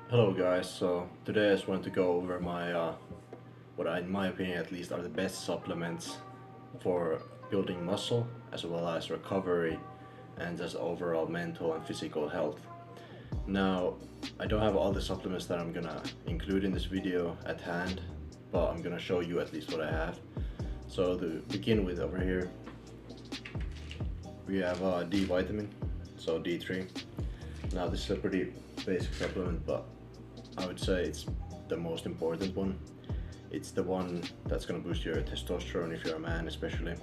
Hello guys, so today I just want to go over what in my opinion at least are the best supplements for building muscle as well as recovery and just overall mental and physical health. Now, I don't have all the supplements that I'm gonna include in this video at hand, but I'm gonna show you at least what I have. So to begin with over here, we have D vitamin, so D3. Now this is a pretty basic supplement, but I would say it's the most important one. It's the one that's gonna boost your testosterone if you're a man, especially.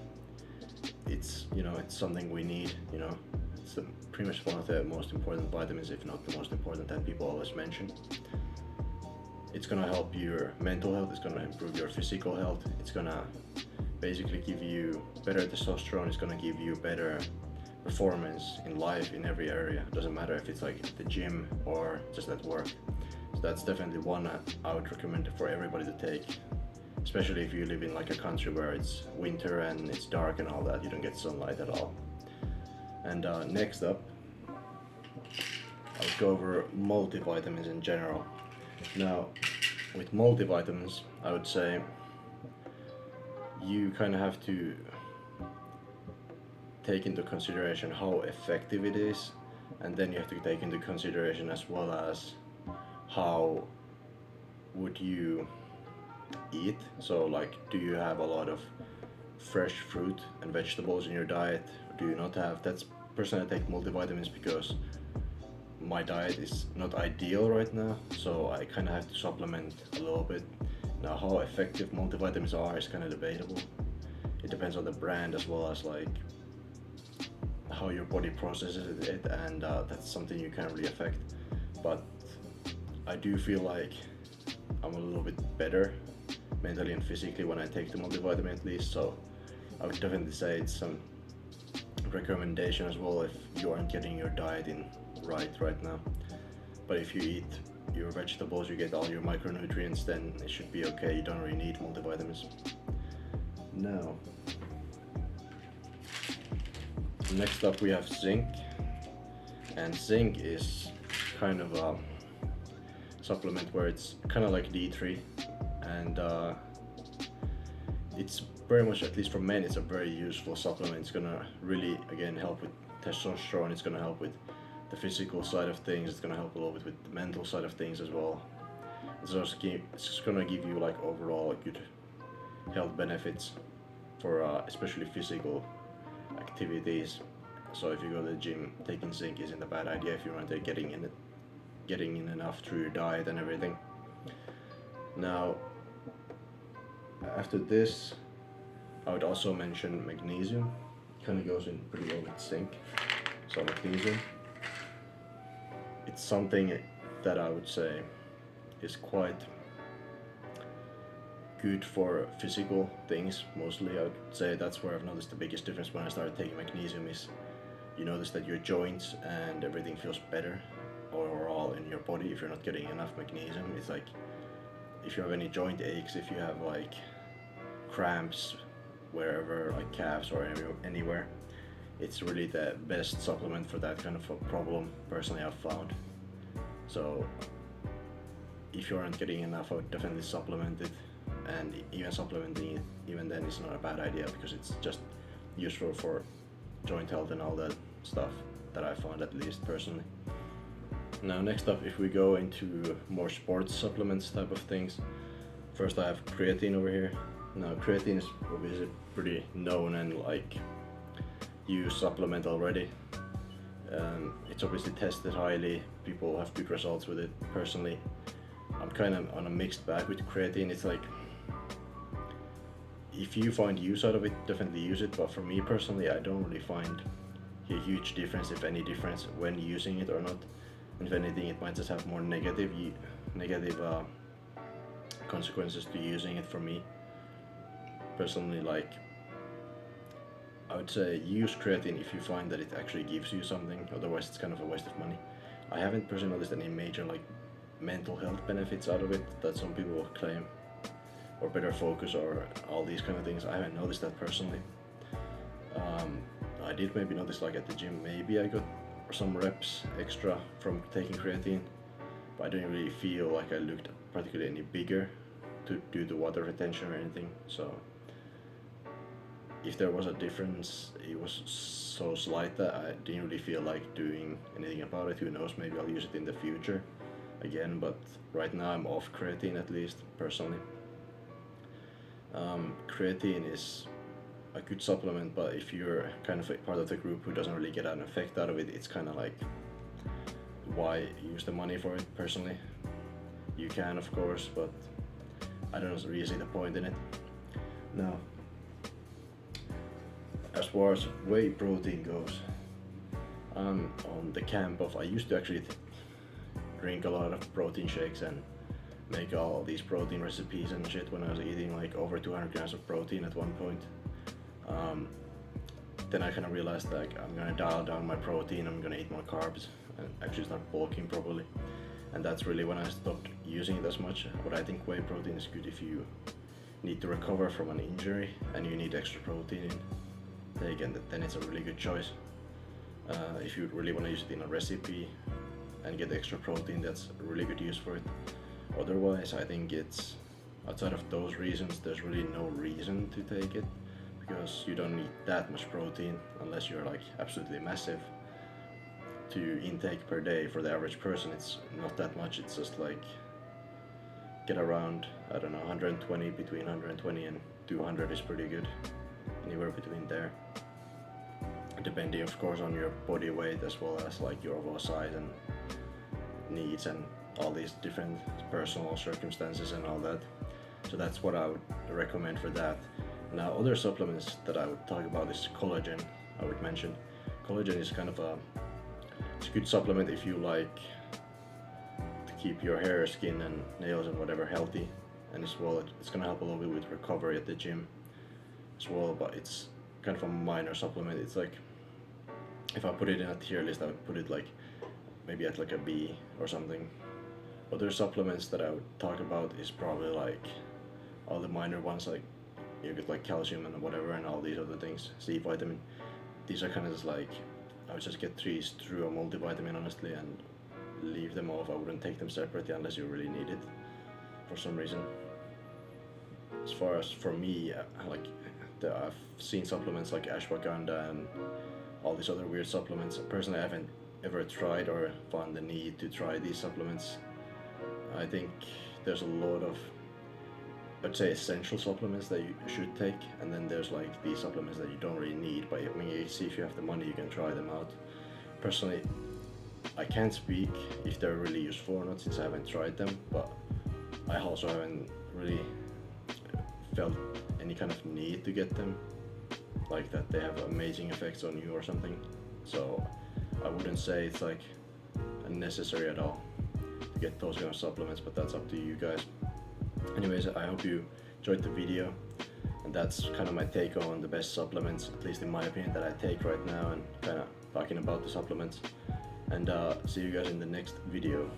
It's something we need. It's pretty much one of the most important vitamins, if not the most important, that people always mention. It's gonna help your mental health. It's gonna improve your physical health. It's gonna basically give you better testosterone. It's gonna give you better performance in life in every area. It doesn't matter if it's like at the gym or just at work. So that's definitely one I would recommend for everybody to take, especially if you live in like a country where it's winter and it's dark and all that. You don't get sunlight at all. And next up, I'll go over multivitamins in general. Now, with multivitamins, I would say you kind of have to take into consideration how effective it is, and then you have to take into consideration as well as how would you eat. So like, do you have a lot of fresh fruit and vegetables in your diet, or do you not have? That's personally, I take multivitamins because my diet is not ideal right now, so I kind of have to supplement a little bit. Now, how effective multivitamins are is kind of debatable. It depends on the brand as well as like how your body processes it, and that's something you can't really affect. But I do feel like I'm a little bit better mentally and physically when I take the multivitamin at least, so I would definitely say it's some recommendation as well if you aren't getting your diet in right now. But if you eat your vegetables, you get all your micronutrients, then it should be okay. You don't really need multivitamins. Now, next up we have zinc, and zinc is kind of a supplement where it's kind of like D3, and it's very much, at least for men, it's a very useful supplement. It's gonna really again help with testosterone. It's gonna help with the physical side of things. It's gonna help a little bit with the mental side of things as well. It's just gonna give you like overall good health benefits for especially physical activities. So if you go to the gym, taking zinc isn't a bad idea if you want to getting in enough through your diet and everything. Now, after this, I would also mention magnesium. It kind of goes in pretty well with zinc. So magnesium, it's something that I would say is quite good for physical things mostly. I would say that's where I've noticed the biggest difference when I started taking magnesium is you notice that your joints and everything feels better overall in your body if you're not getting enough magnesium. It's like if you have any joint aches, if you have like cramps wherever, like calves or anywhere, it's really the best supplement for that kind of a problem, personally I've found. So if you aren't getting enough, I would definitely supplement it, and even supplementing it even then is not a bad idea because it's just useful for joint health and all that stuff that I found, at least personally. Now next up, if we go into more sports supplements type of things, first I have creatine over here. Now creatine is obviously pretty known and like used supplement already. It's obviously tested highly, people have good results with it. Personally, I'm kind of on a mixed bag with creatine. It's like, if you find use out of it, definitely use it, but for me personally, I don't really find a huge difference, if any difference, when using it or not. And if anything, it might just have more negative consequences to using it for me personally. Like, I would say use creatine if you find that it actually gives you something, otherwise it's kind of a waste of money. I haven't personally noticed any major like mental health benefits out of it that some people will claim, or better focus or all these kind of things. I haven't noticed that personally. I did maybe notice like at the gym, maybe I got some reps extra from taking creatine, but I didn't really feel like I looked particularly any bigger due to water retention or anything. So if there was a difference, it was so slight that I didn't really feel like doing anything about it. Who knows, maybe I'll use it in the future again, but right now I'm off creatine, at least personally. Creatine is a good supplement, but if you're kind of a part of the group who doesn't really get an effect out of it, it's kind of like, why use the money for it? Personally, you can of course, but I don't really see the point in it. Now, as far as whey protein goes, I'm on the camp of, I used to actually drink a lot of protein shakes and make all these protein recipes and shit when I was eating like over 200 grams of protein at one point. Then I kind of realized like I'm gonna dial down my protein, I'm gonna eat more carbs and actually start bulking properly. And that's really when I stopped using it as much. But I think whey protein is good if you need to recover from an injury and you need extra protein in, then it's a really good choice. If you really want to use it in a recipe and get extra protein, that's a really good use for it. Otherwise, I think it's, outside of those reasons, there's really no reason to take it, because you don't need that much protein unless you're like absolutely massive. To intake per day for the average person, it's not that much. It's just like get around, I don't know, 120, between 120 and 200 is pretty good, anywhere between there, depending of course on your body weight as well as like your overall size and needs and all these different personal circumstances and all that. So that's what I would recommend for that. Now, other supplements that I would talk about is collagen. I would mention collagen is kind of it's a good supplement if you like to keep your hair, skin and nails and whatever healthy, and as well it's gonna help a little bit with recovery at the gym as well, but it's kind of a minor supplement. It's like, if I put it in a tier list, I would put it like maybe at like a B or something. Other supplements that I would talk about is probably like all the minor ones, like you get like calcium and whatever and all these other things, C vitamin. These are kind of just like, I would just get these through a multivitamin honestly and leave them off. I wouldn't take them separately unless you really need it for some reason. As far as for me, like I've seen supplements like ashwagandha and all these other weird supplements. Personally, I haven't ever tried or found the need to try these supplements. I think there's a lot of, I'd say, essential supplements that you should take, and then there's like these supplements that you don't really need, but I mean, you see, if you have the money you can try them out. Personally, I can't speak if they're really useful or not since I haven't tried them, but I also haven't really felt any kind of need to get them, like that they have amazing effects on you or something. So I wouldn't say it's like necessary at all to get those kind of supplements, but that's up to you guys. Anyways, I hope you enjoyed the video, and that's kind of my take on the best supplements, at least in my opinion, that I take right now, and kind of talking about the supplements. And see you guys in the next video.